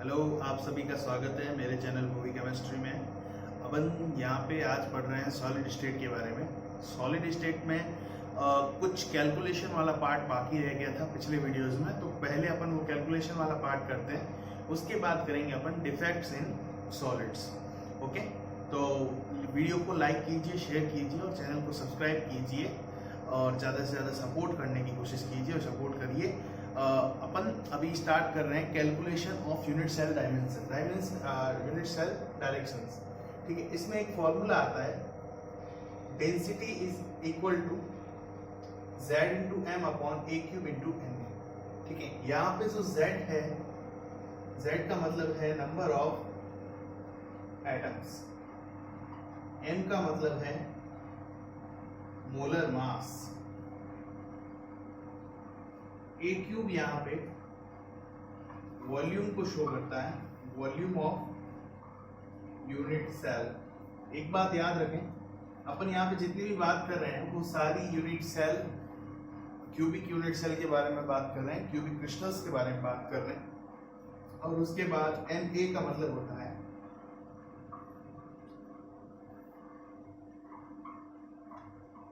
Hello, आप सभी का स्वागत है मेरे चैनल मूवी केमिस्ट्री में। अपन यहाँ पे आज पढ़ रहे हैं सॉलिड स्टेट के बारे में। सॉलिड स्टेट में कुछ कैलकुलेशन वाला पार्ट बाकी रह गया था पिछले वीडियोस में, तो पहले अपन वो कैलकुलेशन वाला पार्ट करते हैं, उसके बाद करेंगे अपन डिफेक्ट्स इन सॉलिड्स। ओके, तो वीडियो को लाइक कीजिए, शेयर कीजिए और चैनल को सब्सक्राइब कीजिए और ज़्यादा से ज़्यादा सपोर्ट करने की कोशिश कीजिए और सपोर्ट करिए। अपन अभी स्टार्ट कर रहे हैं calculation of unit cell dimension, unit cell directions. ठीक है, इसमें एक फॉर्मूला आता है, density is equal to z into M upon a cube into N. ठीक है, यहाँ पे जो z है, z का मतलब है नंबर ऑफ एटम्स, m का मतलब है मोलर मास, ए क्यूब यहाँ पे वॉल्यूम को शो करता है, वॉल्यूम ऑफ यूनिट सेल। एक बात याद रखें, अपन यहाँ पे जितनी भी बात कर रहे हैं वो सारी unit cell, cubic unit cell के बारे में बात कर रहे हैं, क्यूबिक क्रिस्टल्स के बारे में बात कर रहे हैं। और उसके बाद Na का मतलब होता है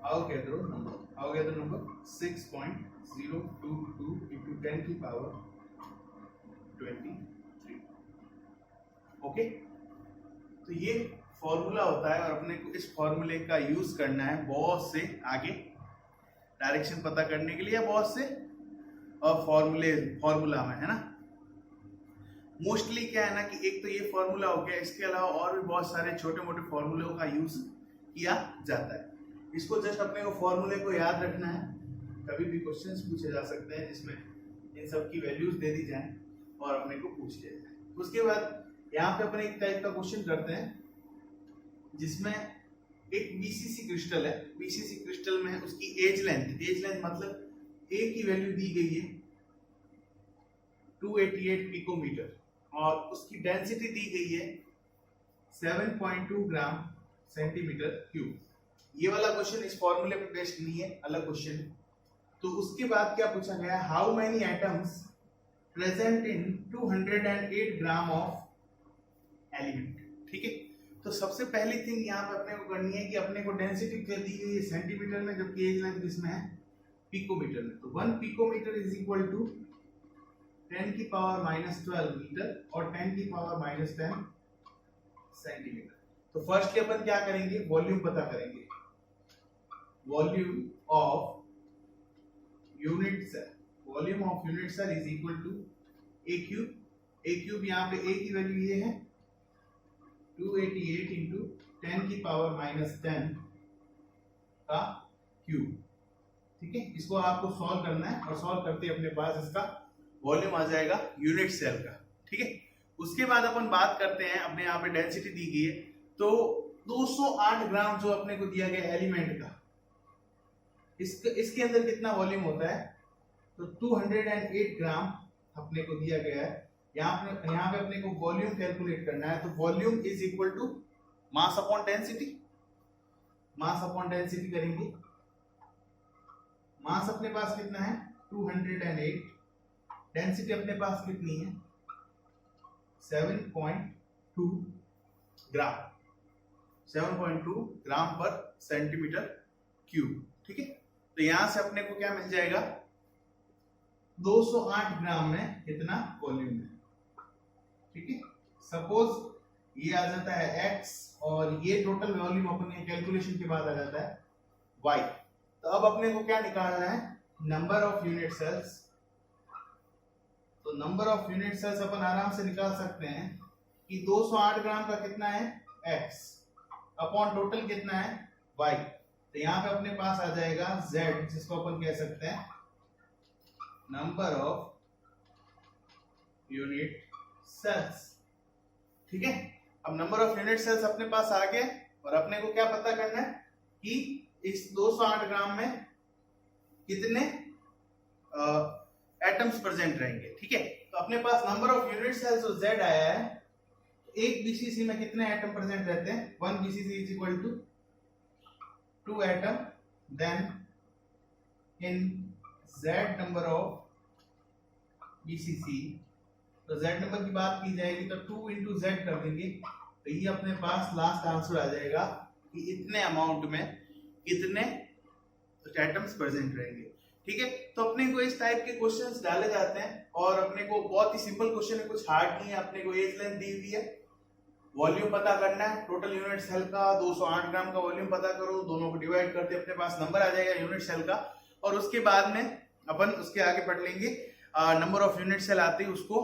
Avogadro नंबर 6.022 into 10 की पावर 23। ओके, तो ये फॉर्मूला होता है और अपने को इस फॉर्मूले का यूज करना है बहुत से आगे डायरेक्शन पता करने के लिए, बहुत से और फॉर्मूला में, है ना। मोस्टली क्या है ना कि एक तो ये फॉर्मूला हो गया, इसके अलावा और भी बहुत सारे छोटे मोटे फॉर्मूलों का यूज किया जाता है। इसको जस्ट अपने को फॉर्मूले को याद रखना है, कभी भी क्वेश्चंस पूछे जा सकते हैं जिसमें इन सब की वैल्यूज दे दी जाए और अपने को पूछ लिया जाए। उसके बाद यहाँ पे अपन एक टाइप का क्वेश्चन करते हैं जिसमें एक बीसीसी क्रिस्टल है, बीसीसी क्रिस्टल में उसकी एज लेंथ मतलब ए की वैल्यू दी गई है 288 पिकोमीटर और उसकी डेंसिटी दी गई है 7.2 ग्राम सेंटीमीटर क्यूब। ये वाला क्वेश्चन इस फॉर्मूले पे बेस्ड नहीं है, अलग क्वेश्चन है। तो उसके बाद क्या पूछा गया, how many atoms present in 208 gram of element. ठीक है, तो सबसे पहली थिंग यहाँ पे अपने को करनी है कि अपने को डेंसिटी क्या दी गई है सेंटीमीटर में, जबकि एज लेंथ किसमें है, पिकोमीटर में। तो 1 पिकोमीटर इज इक्वल टू 10 की पावर -12 मीटर और 10 की पावर -10 सेंटीमीटर। तो फर्स्टली अपन क्या करेंगे, वॉल्यूम पता करेंगे, volume of unit cell, volume of unit cell is equal to a cube. A cube यहाँ पे ए की वैल्यू ये है 288 इंटू 10 की पावर -10 का क्यूब। ठीक है, इसको आपको सॉल्व करना है और सॉल्व करते अपने पास इसका वॉल्यूम आ जाएगा यूनिट सेल का। ठीक है, उसके बाद अपन बात करते हैं, अपने यहाँ पे डेंसिटी दी गई है तो 208 ग्राम जो अपने को दिया गया एलिमेंट का, इसके अंदर कितना वॉल्यूम होता है, तो 208 ग्राम अपने को दिया गया है। यहाँ पे अपने को वॉल्यूम कैलकुलेट करना है, तो volume is equal to mass upon density, mass upon density करेंगे। मास अपने पास कितना है 208, डेंसिटी अपने पास कितनी है 7.2 ग्राम, 7.2 ग्राम पर सेंटीमीटर क्यूब। ठीक है, तो यहां से अपने को क्या मिल जाएगा, 208 ग्राम में कितना वॉल्यूम है। ठीक है, सपोज ये आ जाता है x और ये टोटल वॉल्यूम अपने कैलकुलेशन के बाद आ जाता है y। तो अब अपने को क्या निकालना है, नंबर ऑफ यूनिट सेल्स। तो नंबर ऑफ यूनिट सेल्स अपन आराम से निकाल सकते हैं कि 208 ग्राम का कितना है x अपॉन टोटल कितना है y। तो यहाँ पे अपने पास आ जाएगा z, जिसको अपन कह सकते हैं नंबर ऑफ यूनिट सेल्स। ठीक है, अब नंबर ऑफ यूनिट सेल्स अपने पास आ गए और अपने को क्या पता करना है कि इस 208 ग्राम में कितने एटम्स प्रेजेंट रहेंगे। ठीक है, तो अपने पास नंबर ऑफ यूनिट सेल्स जो z आया है, एक बीसीसी में कितने एटम प्रेजेंट रहते हैं, 1 BCC is equal to 2 atom, then in z number of BCC तो z नंबर की बात की जाएगी तो 2 इंटू जेड कर देंगे, तो ये अपने पास लास्ट आंसर आ जाएगा कि इतने अमाउंट में कितने एटम्स प्रेजेंट रहेंगे। ठीक है, तो अपने को इस टाइप के क्वेश्चंस डाले जाते हैं और अपने को बहुत ही सिंपल क्वेश्चन है, कुछ हार्ड नहीं है। अपने को एज लेंथ दी हुई है, वॉल्यूम पता करना है, टोटल यूनिट सेल का 208 ग्राम का वॉल्यूम पता करो, दोनों को डिवाइड करते अपने पास नंबर आ जाएगा यूनिट सेल का। और उसके बाद में अपन उसके आगे पढ़ लेंगे नंबर ऑफ यूनिट सेल आते ही उसको,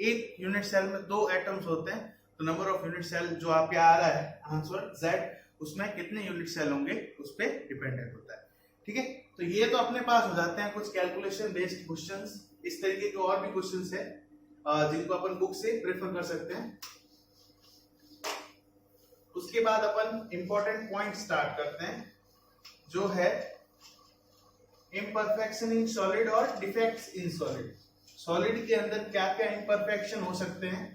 एक यूनिट सेल में 2 एटम्स होते हैं, तो नंबर ऑफ यूनिट सेल जो आपके आ रहा है आंसर Z, उसमें कितने यूनिट सेल होंगे उस पर डिपेंडेंट होता है। ठीक है, तो ये तो अपने पास हो जाते हैं कुछ कैलकुलेशन बेस्ड क्वेश्चंस। इस तरीके के और भी क्वेश्चंस है जिनको अपन बुक से प्रेफर कर सकते हैं। उसके बाद अपन इंपॉर्टेंट पॉइंट स्टार्ट करते हैं, जो है इम्परफेक्शन इन सॉलिड और डिफेक्ट्स इन सॉलिड। सॉलिड के अंदर क्या क्या इम्परफेक्शन हो सकते हैं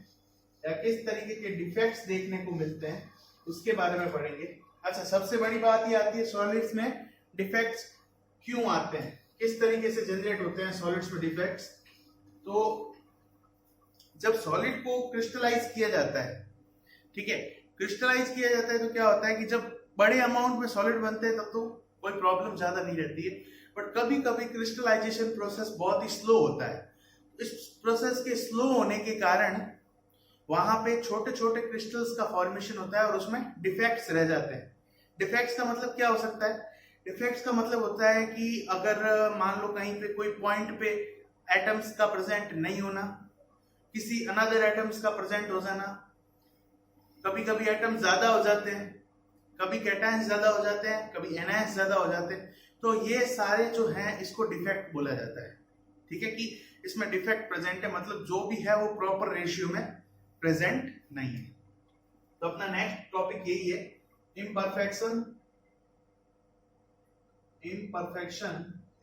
या किस तरीके के डिफेक्ट्स देखने को मिलते हैं, उसके बारे में पढ़ेंगे। अच्छा, सबसे बड़ी बात ये आती है सॉलिड्स में डिफेक्ट्स क्यों आते हैं, किस तरीके से जनरेट होते हैं सॉलिड्स में डिफेक्ट्स। तो जब सॉलिड को क्रिस्टलाइज किया जाता है, ठीक है, क्रिस्टलाइज किया जाता है तो क्या होता है कि जब बड़े अमाउंट में सॉलिड बनते हैं तब तो कोई प्रॉब्लम ज्यादा नहीं रहती है, बट कभी कभी क्रिस्टलाइजेशन प्रोसेस बहुत ही स्लो होता है। इस प्रोसेस के स्लो होने के कारण वहां पे छोटे छोटे क्रिस्टल्स का फॉर्मेशन होता है और उसमें डिफेक्ट्स रह जाते हैं। डिफेक्ट्स का मतलब क्या हो सकता है? डिफेक्ट्स का मतलब होता है कि अगर मान लो कहीं पे कोई पॉइंट पे एटम्स का प्रेजेंट नहीं होना, किसी अनदर एटम्स का प्रेजेंट हो जाना, कभी कभी एटम्स ज्यादा हो जाते हैं, कभी कैटायंस ज्यादा हो जाते हैं, कभी एनायंस ज्यादा हो जाते हैं, तो ये सारे जो हैं इसको डिफेक्ट बोला जाता है। ठीक है, कि इसमें डिफेक्ट प्रेजेंट है, मतलब जो भी है वो प्रॉपर रेशियो में प्रेजेंट नहीं है। तो अपना नेक्स्ट टॉपिक यही है, imperfection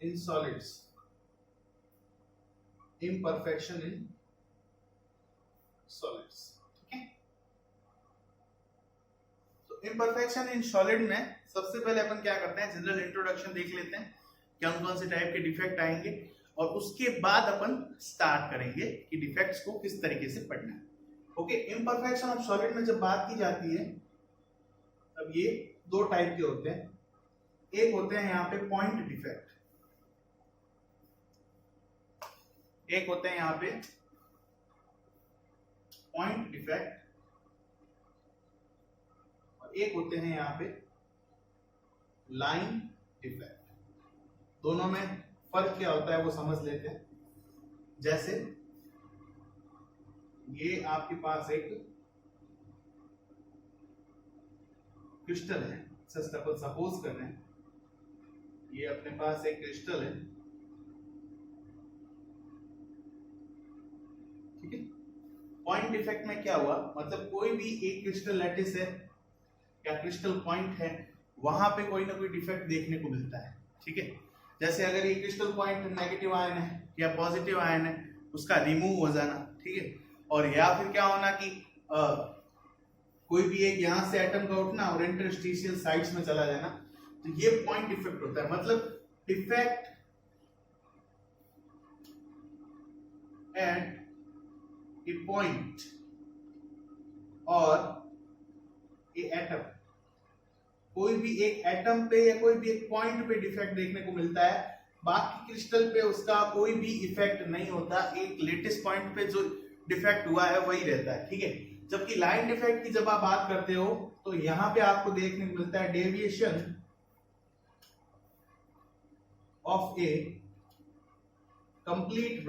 in solids, imperfection in solids. ठीक है, तो इम्परफेक्शन इन सॉलिड में सबसे पहले अपन क्या करते हैं, जनरल इंट्रोडक्शन देख लेते हैं, कौन कौन से टाइप के डिफेक्ट आएंगे, और उसके बाद अपन स्टार्ट करेंगे कि डिफेक्ट्स को किस तरीके से पढ़ना है। ओके, इम्परफेक्शन ऑफ सॉलिड में जब बात की जाती है तब ये 2 टाइप के होते हैं। एक होते हैं यहाँ पे पॉइंट डिफेक्ट, एक होते हैं यहाँ पे पॉइंट डिफेक्ट, और एक होते हैं यहाँ पे लाइन डिफेक्ट। दोनों में फर्क क्या होता है वो समझ लेते हैं। जैसे ये आपके पास एक क्रिस्टल है, सपोज कर रहे हैं ये अपने पास एक क्रिस्टल है, ठीक है। पॉइंट डिफेक्ट में क्या हुआ, मतलब कोई भी एक क्रिस्टल लैटिस है या क्रिस्टल पॉइंट है, वहां पे कोई ना कोई डिफेक्ट देखने को मिलता है। ठीक है, जैसे अगर ये क्रिस्टल पॉइंट नेगेटिव आयन है या पॉजिटिव आयन है, उसका रिमूव हो जाना, ठीक है, और या फिर क्या होना कि कोई भी एक यहां से एटम का उठना और इंटरस्टिशियल साइड्स में चला जाना, तो ये पॉइंट डिफेक्ट होता है। मतलब डिफेक्ट एट ए पॉइंट और ए एटम, कोई भी एक एटम पे या कोई भी एक पॉइंट पे डिफेक्ट देखने को मिलता है, बाकी क्रिस्टल पे उसका कोई भी इफेक्ट नहीं होता। एक लेटेस्ट पॉइंट पे जो डिफेक्ट हुआ है वही रहता है। ठीक है, जबकि लाइन डिफेक्ट की जब आप बात करते हो तो यहां पे आपको देखने को मिलता है deviation of A complete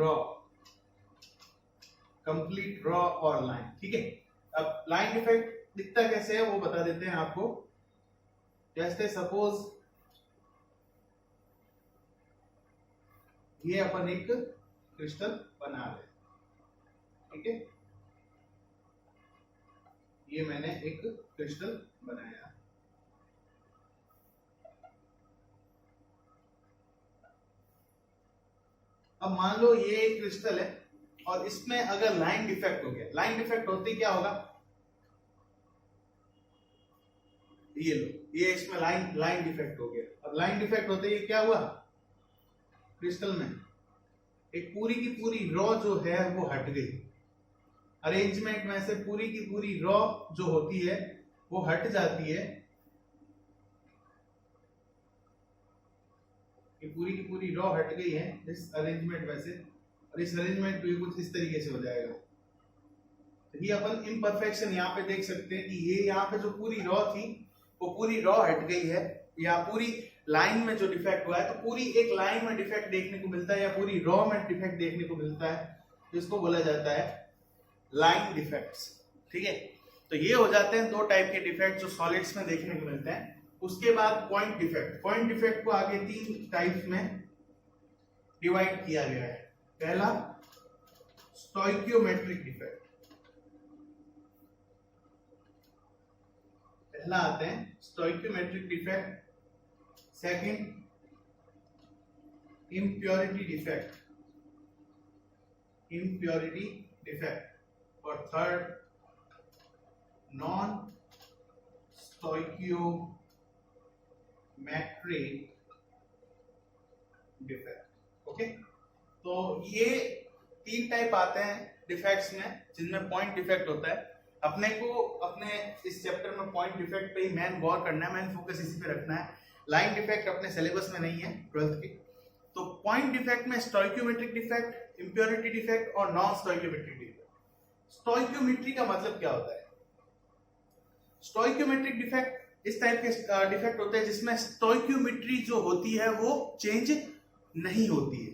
draw और लाइन। ठीक है, अब लाइन डिफेक्ट दिखता कैसे है वो बता देते हैं आपको। जैसे सपोज ये अपन एक क्रिस्टल बना रहे, ठीक है, ये मैंने एक क्रिस्टल बनाया, अब मान लो ये एक क्रिस्टल है और इसमें अगर लाइन डिफेक्ट हो गया, लाइन डिफेक्ट होते क्या होगा, ये लो, ये इसमें लाइन डिफेक्ट हो गया। अब लाइन डिफेक्ट होते ही क्या हुआ, क्रिस्टल में एक पूरी की पूरी रॉ जो है वो हट गई। अरेंजमेंट में से पूरी की पूरी रॉ जो होती है वो हट जाती है, कि पूरी की पूरी रॉ हट गई है इस अरेंजमेंट में से, और इस अरेंजमेंट पे कुछ इस तरीके से हो जाएगा। तो ये अपन इम्परफेक्शन यहाँ पे देख सकते हैं कि ये यहाँ पे जो पूरी रॉ थी वो पूरी रॉ हट गई है, या पूरी लाइन में जो डिफेक्ट हुआ है, तो पूरी एक लाइन में डिफेक्ट देखने को मिलता है या पूरी रॉ में डिफेक्ट देखने को मिलता है, जिसको बोला जाता है लाइन डिफेक्ट्स। ठीक है, तो ये हो जाते हैं दो टाइप के डिफेक्ट जो सॉलिड्स में देखने को मिलते हैं। उसके बाद पॉइंट डिफेक्ट। पॉइंट डिफेक्ट को आगे तीन टाइप्स में डिवाइड किया गया है। पहला स्टोइकियोमेट्रिक डिफेक्ट, पहला आते हैं stoichiometric defect, second impurity defect, impurity defect, और third non stoichiometric defect. Okay, तो ये तीन टाइप आते हैं डिफेक्ट्स में, जिनमें पॉइंट डिफेक्ट होता है। अपने को अपने इस चैप्टर में पॉइंट डिफेक्ट पे ही मेन गौर करना है, मेन फोकस इसी पे रखना है। लाइन डिफेक्ट अपने सिलेबस में नहीं है 12th के। तो पॉइंट डिफेक्ट में स्टोइकियोमेट्रिक डिफेक्ट, इम्प्योरिटी डिफेक्ट और नॉन स्टोइकियोमेट्रिक डिफेक्ट। स्टोइकियोमेट्री का मतलब क्या होता है? स्टोइकियोमेट्रिक डिफेक्ट इस टाइप के डिफेक्ट होते हैं जिसमें स्टोइकियोमेट्री जो होती है वो चेंज नहीं होती है।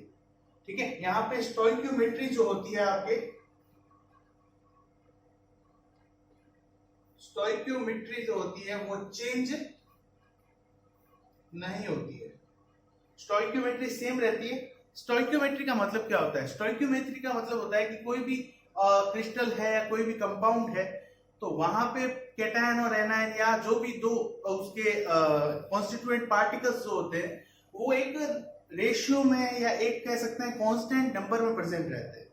ठीक है, यहां पे स्टोइकियोमेट्री जो होती है आपके, स्टोइकियोमेट्री जो होती है वो चेंज नहीं होती है, स्टोइकियोमेट्री सेम रहती है। स्टोइकियोमेट्री का मतलब क्या होता है? स्टोइकियोमेट्री का मतलब होता है कि कोई भी क्रिस्टल है या कोई भी कंपाउंड है, तो वहां पे कैटायन और एनायन या जो भी दो उसके कॉन्स्टिट्यूएंट पार्टिकल्स जो होते हैं वो एक रेशियो में या एक कह सकते हैं कांस्टेंट नंबर में प्रेजेंट रहते हैं।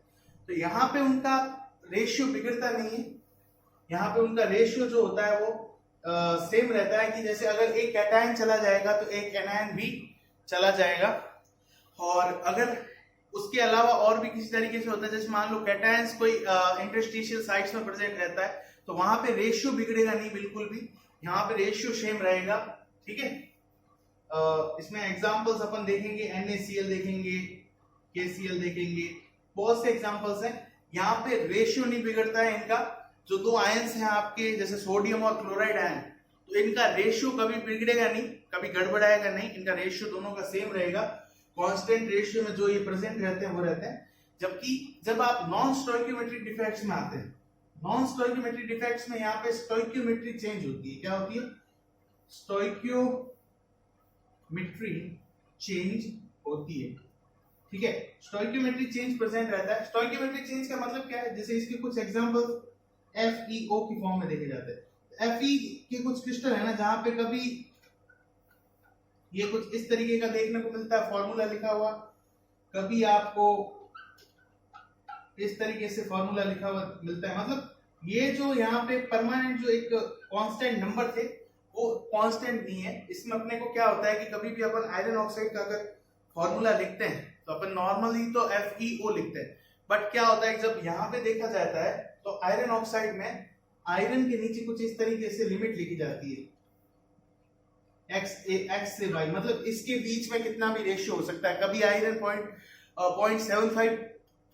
तो यहाँ पे उनका रेशियो बिगड़ता नहीं है, यहाँ पे उनका रेशियो जो होता है वो सेम रहता है, कि जैसे अगर एक कैटायन चला जाएगा तो एक एनायन भी चला जाएगा। और अगर उसके अलावा और भी किसी तरीके से होता है, जैसे मान लो कैटायंस कोई इंटरस्टिशियल साइट्स में प्रेजेंट रहता है, तो वहां पे रेशियो बिगड़ेगा नहीं बिल्कुल भी, यहाँ पे रेशियो सेम रहेगा। ठीक है, इसमें एग्जांपल्स अपन देखेंगे, NaCl देखेंगे, KCl देखेंगे, बहुत से एग्जांपल्स हैं। यहाँ पे रेशियो नहीं बिगड़ता है इनका। जो दो आयंस हैं आपके, जैसे सोडियम और क्लोराइड आयन, तो इनका रेशियो कभी बिगड़ेगा नहीं, कभी गड़बड़ाएगा नहीं, इनका रेशियो दोनों का सेम रहेगा। कांस्टेंट रेशियो में जो ये प्रेजेंट रहते हैं वो रहते हैं। जबकि जब आप नॉन स्टोइकियोमेट्रिक डिफेक्ट्स में आते हैं, नॉन स्टोइकियोमेट्रिक डिफेक्ट्स में यहाँ पे स्टोइकियोमेट्री चेंज होती है। क्या होती है? स्टोइकियोमेट्री चेंज होती है। ठीक है, स्टोइकियोमेट्री चेंज प्रेजेंट रहता है। स्टोइकियोमेट्री चेंज का मतलब क्या है? जैसे इसके कुछ एग्जांपल FeO की फॉर्म में देखे जाते हैं। Fe के कुछ क्रिस्टल है ना, जहां पे कभी ये कुछ इस तरीके का देखने को मिलता है, फॉर्मूला लिखा हुआ, कभी आपको इस तरीके से फॉर्मूला लिखा हुआ मिलता है। मतलब ये जो यहाँ पे परमानेंट जो एक कांस्टेंट नंबर थे वो कांस्टेंट नहीं है। इसमें अपने को क्या होता है कि कभी भी अपन आयरन ऑक्साइड का अगर फॉर्मूला लिखते हैं तो अपन नॉर्मली तो FeO लिखते हैं, बट क्या होता है जब यहाँ पे देखा जाता है तो आयरन ऑक्साइड में आयरन के नीचे कुछ इस तरीके से लिमिट लिखी जाती है, x से y, मतलब इसके बीच में कितना भी रेशियो हो सकता है। कभी आयरन 0.75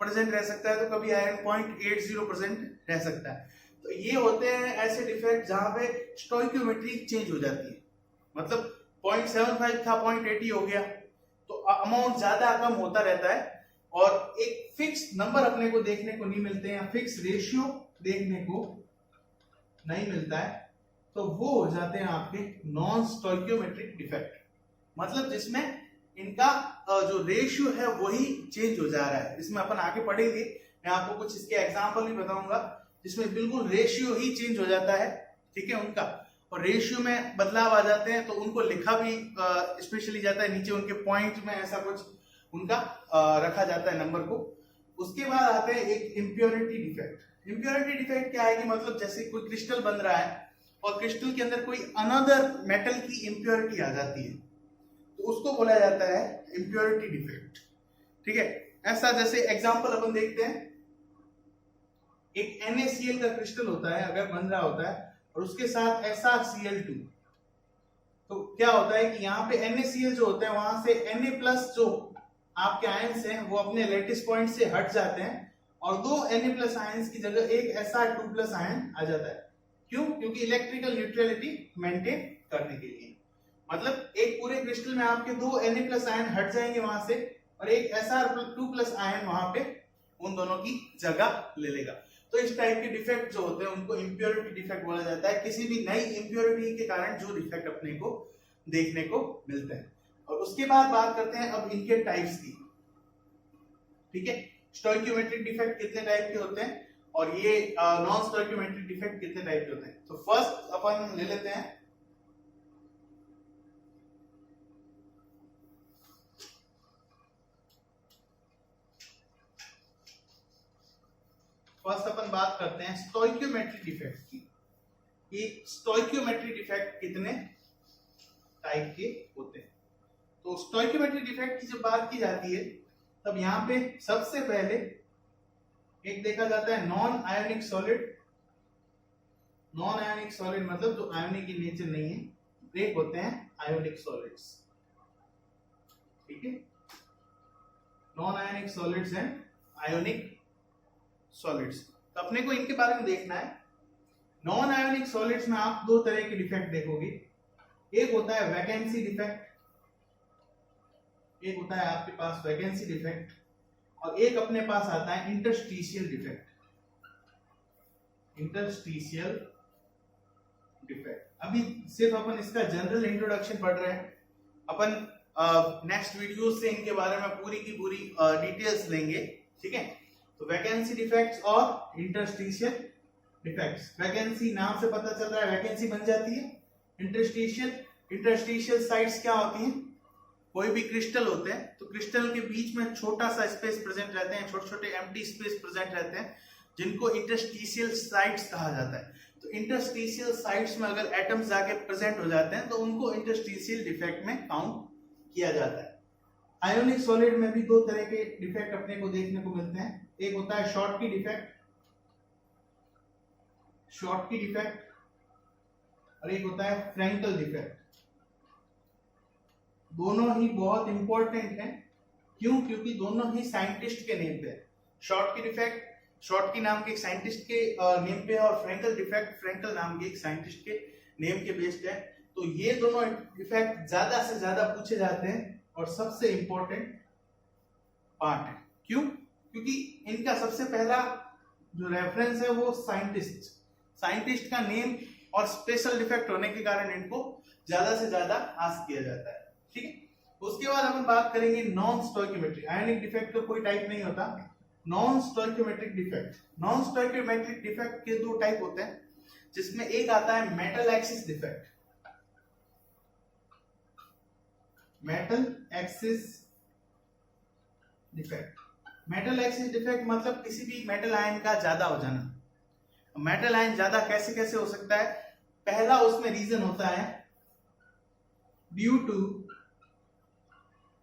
प्रेजेंट रह सकता है, तो कभी आयरन 0.80% रह सकता है। तो ये होते हैं ऐसे डिफेक्ट जहां पे स्टोइकियोमेट्री चेंज हो जाती है। मतलब 0.75 था 0.80 हो गया, तो अमाउंट ज्यादा कम होता रहता है, और एक फिक्स नंबर अपने को देखने को नहीं मिलते हैं, फिक्स रेशियो देखने को नहीं मिलता है, तो वो हो जाते हैं आपके नॉन स्टोइकियोमेट्रिक डिफेक्ट। मतलब जिसमें इनका जो रेशियो है वही चेंज हो जा रहा है। इसमें अपन आगे पढ़ेंगे, मैं आपको कुछ इसके एग्जांपल भी बताऊंगा जिसमें बिल्कुल रेशियो ही चेंज हो जाता है। ठीक है, उनका और रेशियो में बदलाव आ जाते हैं, तो उनको लिखा भी स्पेशली जाता है, नीचे उनके पॉइंट में ऐसा कुछ उनका रखा जाता है नंबर को। उसके बाद आते हैं एक इम्प्योरिटी डिफेक्ट। इम्प्योरिटी डिफेक्ट क्या है कि मतलब जैसे कोई क्रिस्टल बन रहा है और क्रिस्टल के अंदर कोई अनदर मेटल की इम्प्योरिटी आ जाती है, तो उसको बोला जाता है इम्प्योरिटी डिफेक्ट। ठीक है, ऐसा जैसे एग्जांपल अपन देखते हैं, एक NaCl का क्रिस्टल होता है अगर बन रहा होता है और उसके साथ SrCl2, तो क्या होता है कि यहाँ पे NaCl जो होता है वहां से Na+ जो आपके आयंस हैं वो अपने लेटिस पॉइंट से हट जाते हैं और दो Na+ आयंस की जगह एक Sr2+ आयन आ जाता है। क्यों? क्योंकि इलेक्ट्रिकल न्यूट्रलिटी मेंटेन करने के लिए। मतलब एक पूरे क्रिस्टल में आपके दो Na+ आयन हट जाएंगे वहां से और एक Sr2+ आयन वहां पे उन दोनों की जगह ले लेगा। तो इस टाइप के डिफेक्ट जो होते हैं उनको इंप्योरिटी डिफेक्ट बोला जाता है। किसी भी नई इंप्योरिटी के कारण जो डिफेक्ट अपने को देखने को मिलते हैं। और उसके बाद बात करते हैं अब इनके टाइप्स की। ठीक है, स्टोइकियोमेट्रिक डिफेक्ट कितने टाइप के होते हैं और ये नॉन स्टोइकियोमेट्रिक डिफेक्ट कितने टाइप के होते हैं। तो फर्स्ट अपन ले लेते हैं बात करते हैं स्टोइकियोमेट्रिक डिफेक्ट की। ये स्टोइकियोमेट्रिक डिफेक्ट कितने टाइप के होते हैं। तो स्टोइकियोमेट्रिक डिफेक्ट की जब बात की जाती है तब यहाँ पे सबसे पहले एक देखा जाता है non ionic solid. Non ionic solid मतलब जो आयोनिक की नेचर नहीं है। एक होते हैं आयोनिक सॉलिड्स। ठीक है, non ionic solids and ionic solids. तो अपने को इनके बारे में देखना है। नॉन आयोनिक सॉलिड्स में आप दो तरह के डिफेक्ट देखोगे। एक होता है वैकेंसी डिफेक्ट, एक होता है आपके पास वैकेंसी डिफेक्ट और एक अपने पास आता है इंटरस्टिशियल डिफेक्ट। इंटरस्टिशियल डिफेक्ट अभी सिर्फ अपन इसका जनरल इंट्रोडक्शन पढ़ रहे हैं। अपन नेक्स्ट वीडियो से इनके बारे में पूरी की पूरी डिटेल्स लेंगे। ठीक है, तो वैकेंसी डिफेक्ट्स और इंटरस्टिशियल डिफेक्ट्स। वैकेंसी नाम से पता चल रहा है वैकेंसी बन जाती है। इंटरस्टिशियल साइट्स क्या होती हैं? कोई भी क्रिस्टल होते हैं तो क्रिस्टल के बीच में छोटा सा स्पेस प्रेजेंट रहते हैं, छोटे छोटे एम्प्टी स्पेस प्रेजेंट रहते हैं जिनको इंटरस्टिशियल साइट्स कहा जाता है। तो इंटरस्टिशियल साइट्स में अगर एटम्स जाके प्रेजेंट हो जाते हैं तो उनको इंटरस्टिशियल डिफेक्ट में काउंट किया जाता है। आयोनिक सॉलिड में भी दो तरह के डिफेक्ट अपने को देखने को मिलते हैं। एक होता है शॉर्टकी डिफेक्ट, शॉर्टकी डिफेक्ट, और एक होता है फ्रैंकल डिफेक्ट। दोनों ही बहुत इंपॉर्टेंट हैं। क्यों? क्योंकि दोनों ही साइंटिस्ट के नेम पे है। शॉर्टकी डिफेक्ट शॉर्टकी नाम के एक साइंटिस्ट के नेम पे है और फ्रैंकल डिफेक्ट फ्रैंकल नाम के एक साइंटिस्ट के नेम के बेस्ड है। तो ये दोनों डिफेक्ट ज्यादा से ज्यादा पूछे जाते हैं और सबसे इंपॉर्टेंट पार्ट है। क्यों? क्योंकि इनका सबसे पहला जो रेफरेंस है वो साइंटिस्ट का नेम और स्पेशल डिफेक्ट होने के कारण इनको ज्यादा से ज्यादा आस्क किया जाता है। ठीक है, उसके बाद अपन बात करेंगे नॉन स्टोइकियोमेट्रिक। आयोनिक डिफेक्ट का कोई टाइप नहीं होता। Non stoichiometric defect. Non stoichiometric defect के दो टाइप होते हैं जिसमें एक आता है metal excess defect. Metal excess defect. Metal excess defect मतलब किसी भी मेटल आयन का ज्यादा हो जाना। मेटल आयन ज्यादा कैसे कैसे हो सकता है? पहला उसमें रीजन होता है ड्यू टू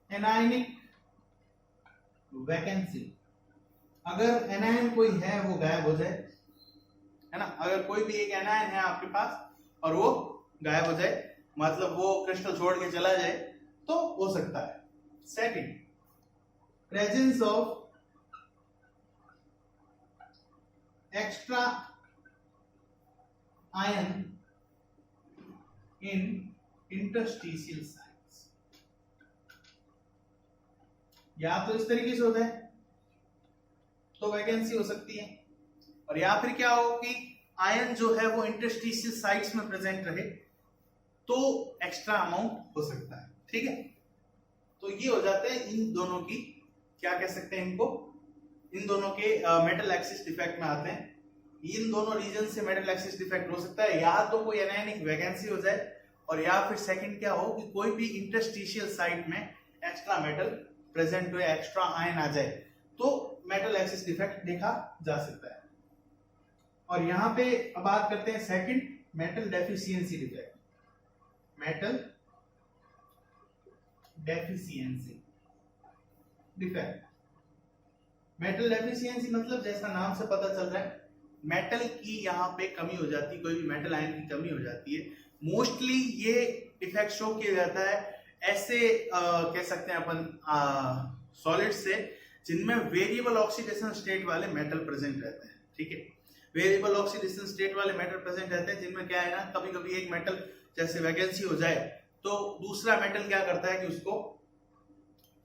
एनायनिक वैकेंसी। अगर एनायन कोई है वो गायब हो जाए, है ना। अगर कोई भी एक एनायन है आपके पास और वो गायब हो जाए, मतलब वो क्रिस्टल छोड़ के चला जाए, तो हो सकता है। Second, presence of extra ion in interstitial sites. या तो इस तरीके से होता है तो वैकेंसी हो सकती है, और या फिर क्या हो कि आयन जो है वो इंटरस्टिशियल साइट्स में प्रेजेंट रहे तो एक्स्ट्रा अमाउंट हो सकता है। ठीक है, तो ये हो जाते हैं इन दोनों की, क्या कह सकते हैं इनको, इन दोनों के मेटल एक्सिस डिफेक्ट में आते हैं। इन दोनों रीजन से मेटल एक्सिस डिफेक्ट हो सकता है। या तो कोई एनायनिक वैकेंसी हो जाए और या फिर सेकंड क्या हो कि कोई भी इंटरस्टिशियल साइट में एक्स्ट्रा मेटल प्रेजेंट हुए, एक्स्ट्रा आयन आ जाए, तो मेटल एक्सिस डिफेक्ट देखा जा सकता है। और यहां पे अब बात करते हैं second, metal deficiency defect. Metal deficiency defect. Metal deficiency मतलब जैसा नाम से पता चल रहा है मेटल की यहाँ पे कमी हो जाती है, कोई भी मेटल आयन की कमी हो जाती है। मोस्टली ये डिफेक्ट शो किया जाता है ऐसे कह सकते हैं अपन सॉलिड से जिनमें वेरिएबल ऑक्सीडेशन स्टेट वाले मेटल प्रेजेंट रहते हैं। ठीक है, वेरिएबल ऑक्सीडेशन स्टेट वाले मेटल प्रेजेंट रहते हैं जिनमें क्या है ना, कभी कभी एक मेटल जैसे वैकेंसी हो जाए तो दूसरा मेटल क्या करता है कि उसको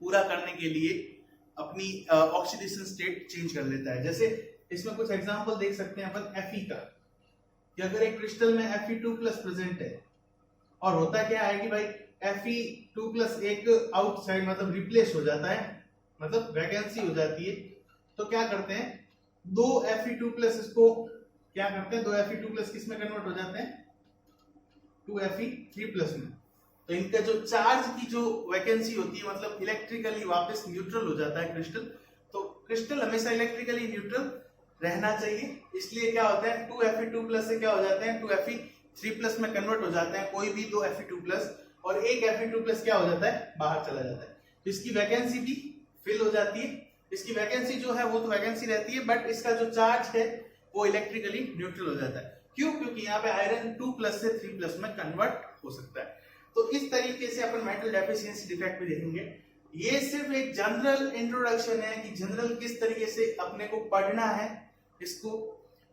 पूरा करने के लिए अपनी ऑक्सीडेशन स्टेट चेंज कर लेता है। जैसे इसमें कुछ एग्जांपल देख सकते हैं अपन Fe का, कि अगर एक क्रिस्टल में Fe2+ प्रेजेंट है और होता क्या है कि भाई Fe2+ एक आउटसाइड मतलब रिप्लेस हो जाता है, मतलब वैकेंसी हो जाती है, तो क्या करते हैं दो Fe2+ इसको क्या करते हैं, दो Fe2+ किस में कन्वर्ट हो जाते हैं, 2Fe3+ में। तो इनका जो चार्ज की जो वैकेंसी होती है मतलब इलेक्ट्रिकली वापस न्यूट्रल हो जाता है क्रिस्टल। तो क्रिस्टल हमेशा इलेक्ट्रिकली न्यूट्रल रहना चाहिए, इसलिए क्या होता है 2Fe2+ से क्या हो जाते हैं 2Fe3+ में कन्वर्ट हो जाते हैं कोई भी दो Fe2+ और एक Fe2+ क्या हो जाता है बाहर चला जाता है। तो इसकी वैकेंसी भी फिल हो जाती है। इसकी वैकेंसी जो है वो तो वैकेंसी रहती है बट इसका जो चार्ज है वो इलेक्ट्रिकली न्यूट्रल हो जाता है। क्यों? क्योंकि यहाँ पे आयरन 2+ से 3+ में कन्वर्ट हो सकता है। तो इस तरीके से अपन मेटल डेफिशिएंसी डिफेक्ट भी देखेंगे। ये सिर्फ एक जनरल इंट्रोडक्शन है कि जनरल किस तरीके से अपने को पढ़ना है इसको,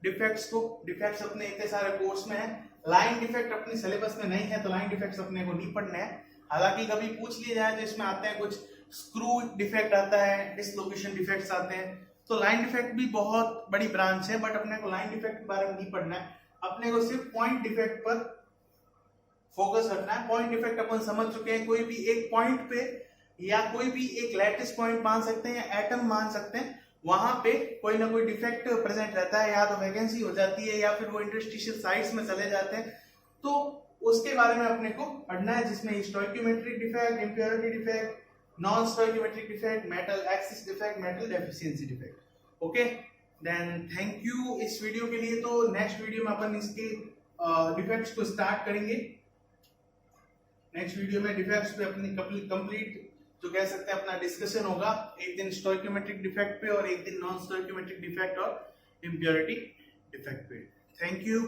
डिफेक्ट्स अपने इतने सारे कोर्स में है। लाइन डिफेक्ट अपने सिलेबस में नहीं है तो लाइन डिफेक्ट्स अपने को नहीं पढ़ने हैं। हालांकि कभी पूछ लिया जाए तो इसमें आते हैं कुछ स्क्रू डिफेक्ट आता है, डिसलोकेशन डिफेक्ट्स आते हैं, तो लाइन डिफेक्ट भी बहुत बड़ी ब्रांच है बट अपने को लाइन डिफेक्ट के बारे में नहीं पढ़ना है। अपने को सिर्फ पॉइंट डिफेक्ट पर फोकस रखना है। पॉइंट डिफेक्ट अपन समझ चुके हैं, कोई भी एक पॉइंट पे या कोई भी एक लैटिस पॉइंट मान सकते हैं या एटम मान सकते हैं, वहां पे कोई ना कोई डिफेक्ट प्रेजेंट रहता है, या तो वैकेंसी हो जाती है या फिर वो इंटरस्टिशियल साइट्स में चले जाते हैं। तो उसके बारे में अपने को पढ़ना है जिसमें stoichiometric defect, impurity defect, non stoichiometric defect, metal excess defect, metal deficiency defect. Okay then thank you इस वीडियो के लिए। तो नेक्स्ट वीडियो में अपन इसके डिफेक्ट्स को स्टार्ट करेंगे। नेक्स्ट वीडियो में डिफेक्ट्स पे अपनी कंप्लीट जो कह सकते हैं अपना डिस्कशन होगा, एक दिन स्टोइकियोमेट्रिक डिफेक्ट पे और एक दिन नॉन स्टोइकियोमेट्रिक डिफेक्ट और इंप्योरिटी डिफेक्ट पे। Thank you.